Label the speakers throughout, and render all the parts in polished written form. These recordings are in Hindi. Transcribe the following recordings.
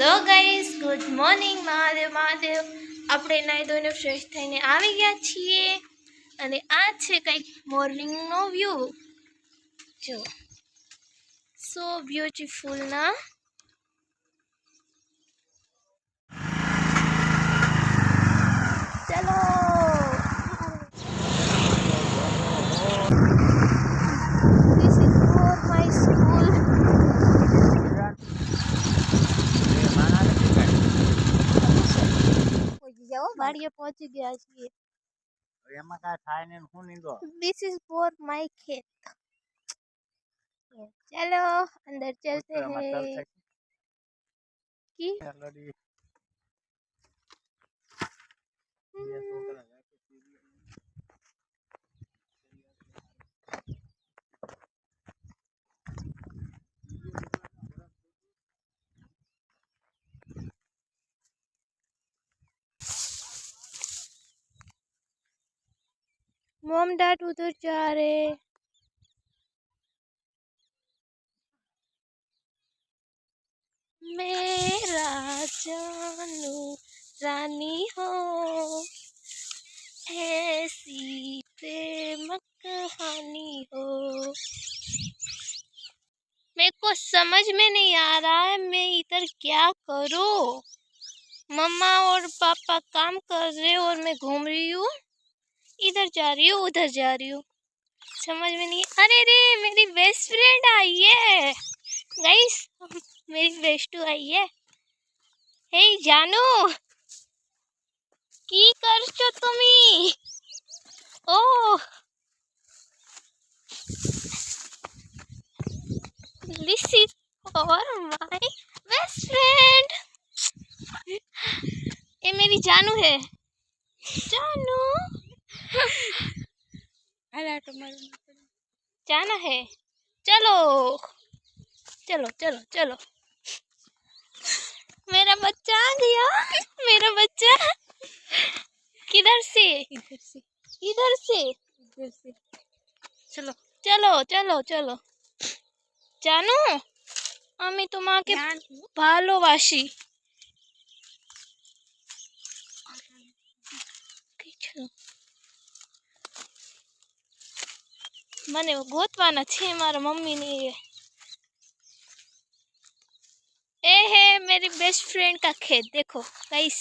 Speaker 1: Hello guys, good morning. Mahadev Mahadev. આપણે નાઈ ધોઈને ફ્રેશ થઈને આવી ગયા છીએ અને આ છે કંઈક મોર્નિંગનો વ્યૂ. જો સો બ્યુટીફુલ ના. ચલો this is for my school. વાડીએ પહોંચી ગયા છીએ.
Speaker 2: એમાં કાંઈ થાય ને હું નીંદો.
Speaker 1: This is for my खेत. चलो अंदर चलते हैं. की मॉम डैड उधर जा रहे. मेरा जानू रानी हो ऐसी प्रेम कहानी हो. मेरे को समझ में नहीं आ रहा है मैं इधर क्या करूं. मम्मा और पापा काम कर रहे और मैं घूम रही हूँ. इधर जा रही हूँ उधर जा रही हूँ, समझ में नहीं. अरे रे मेरी बेस्ट फ्रेंड आई है गाइस, मेरी बेस्टू आई है. हे जानू की कर छो तुमी. Oh this is for my best friend. ये मेरी जानू है. जानू जाना है. चलो चलो चलो चलो. मेरा बच्चा आ गया. मेरा बच्चा किधर से इधर से इधर से इधर से. चलो चलो चलो चलो. जानू আমি তোমাকে ভালোবাসি. મને ગોતવાના છે મારા મમ્મીને. ये है मेरी बेस्ट फ्रेंड का खेत. देखो गाइस,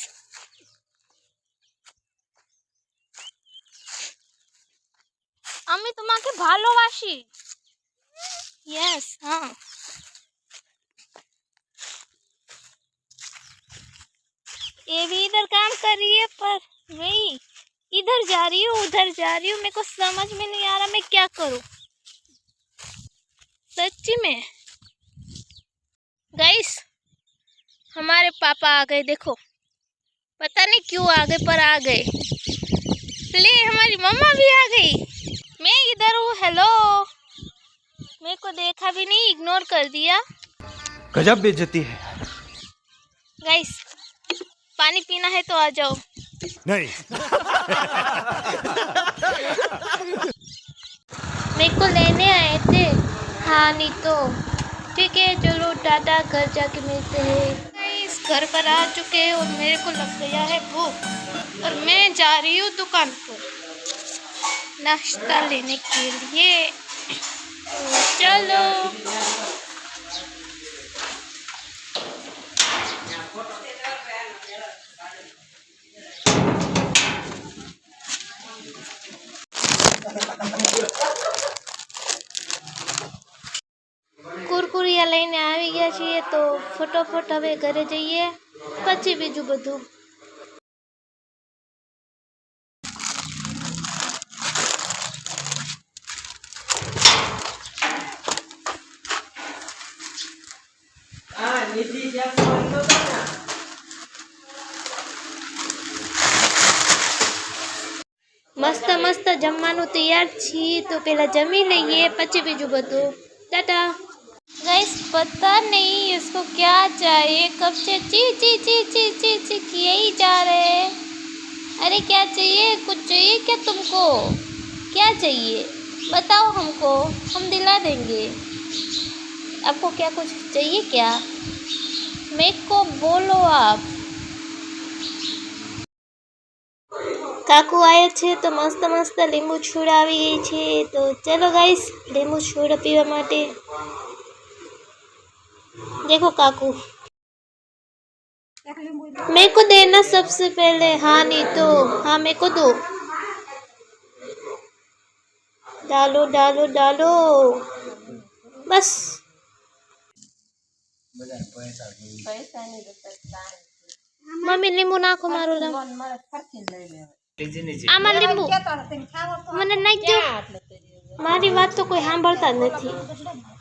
Speaker 1: আমি তোমাকে ভালোবাসি. यस हाँ. ये भी इधर काम कर रही है पर वही इधर जा रही हूँ उधर जा रही हूँ. मेरे को समझ में नहीं आ रहा मैं क्या करूँ सच्ची में. गाइस हमारे पापा आ गए. देखो पता नहीं क्यों आ गए पर आ गए. ले हमारी मम्मा भी आ गई. मैं इधर हूँ. हेलो. मेरे को देखा भी नहीं, इग्नोर कर दिया.
Speaker 2: गजब बेइज्जती है.
Speaker 1: गाइस पानी पीना है तो आ जाओ.
Speaker 2: नहीं.
Speaker 1: मेरे को लेने आए थे. हाँ नहीं तो ठीक है चलो टाटा, घर जाके मिलते हैं. गाइस घर पर आ चुके हैं और मेरे को लग गया है भूख और मैं जा रही हूँ दुकान पर नाश्ता लेने के लिए. चलो કુરકુરિયા લઈને આવી ગયા છીએ તો ફટાફટ હવે ઘરે જઈએ પછી બીજું બધું. મસ્ત મસ્ત જમવાનું તૈયાર છે તો પહેલા જમી લઈએ પછી બીજું બધું. टाटा. गाइस पता नहीं इसको क्या चाहिए, कब से ची ची ची ची ची ची किए ही जा रहे हैं. अरे क्या चाहिए, कुछ चाहिए क्या तुमको, क्या चाहिए बताओ हमको, हम दिला देंगे. आपको क्या कुछ चाहिए क्या. मेरे को बोलो आप। काकू आए छे तो मस्त मस्त લીંબુ છૂડ આવી ગઈ છે તો चलो गाइस લીંબુ છૂડ પીવા માટે। देखो काकू मेरे को देना सबसे पहले। हाँ नहीं तो हाँ मेरे को दो। डालो डालो डालो बस। मम्मी લીંબુ નાખો મારું નામ આમાં લીંબુ મને નાખજો। મારી વાત તો કોઈ સાંભળતા જ નથી।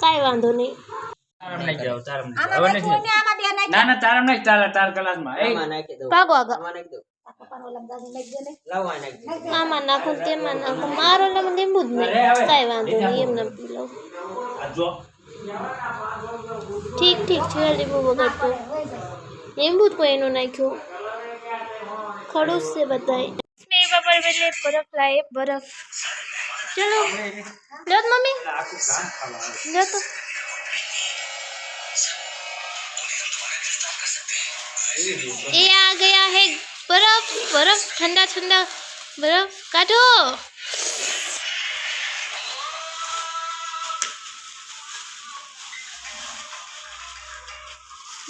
Speaker 1: કાંઈ વાંધો નહીં। ભાગો આગળ આમાં નાખો ને તેમાં નાખો મારો નામ લીંબુ જ નહીં। કાંઈ વાંધો નહીં એમને પી લઉં। ઠીક ઠીક છે લીંબુ વગર તો લીંબુ જ કોઈ એનું નાખ્યું खड़ूस से बताए। मेरे पापा बदले बर्फ लाए बर्फ। चलो लो तो मम्मी लो तो। ये आ गया है बर्फ बर्फ ठंडा ठंडा बर्फ काटो।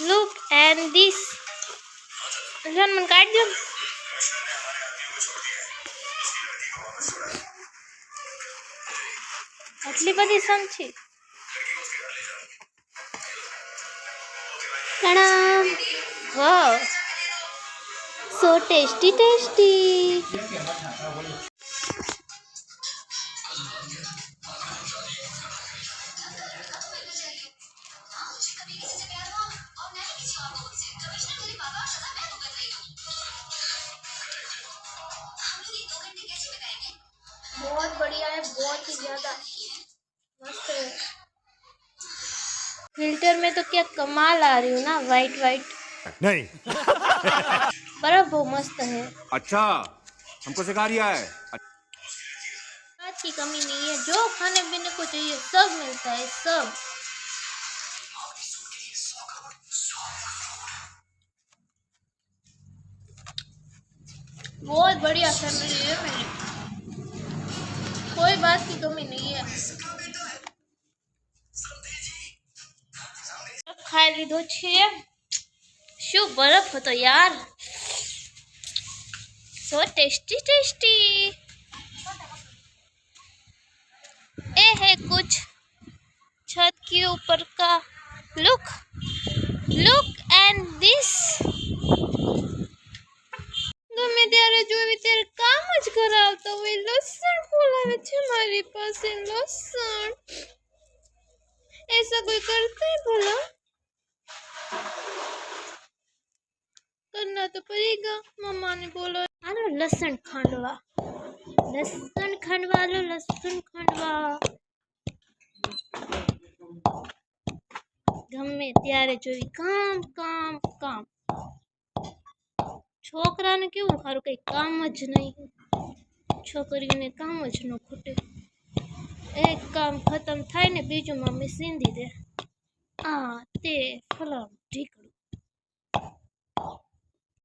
Speaker 1: लुक एंड दिस मन काट दो। आटली बड़ी सन छे। प्रणाम। वाह सो टेस्टी टेस्टी। बहुत बढ़िया है बहुत ही ज्यादा मस्त है। फिल्टर में तो क्या कमाल आ रही हूँ ना वाइट वाइट।
Speaker 2: नहीं
Speaker 1: बर्फ बहुत मस्त है।
Speaker 3: अच्छा हमको सिखा रिया है।
Speaker 1: बात की कमी नहीं है जो खाने पीने को चाहिए सब मिलता है सब। बहुत बढ़िया फैमिली है मेरी कोई बात की कमी नहीं है। खाई लीधो छे शू बर्फ હતો यार सो टेस्टी टेस्टी। ये है कुछ छत के ऊपर का लुक लुक एंड दिस। गमे ત્યારે જોવી ત્યારે કામ જ કરાવતો હોય। લસણ ફોલાવે છે મારી પાસે લસણ। ऐसा कोई करता है भला? करना तो पड़ेगा। मम्मा ने बोला आलो लसण खांडवा लो लसण खांडवा। गमे ત્યારે જોવી કામ કામ કામ। છોકરાને કેવું સારું કઈ કામ જ નહીં છોકરીઓને કામ જ ન ખૂટે। એક કામ ખતમ થાય ને બીજું મમ્મી સીંધી દે આ તે ફલાણું ઠીક।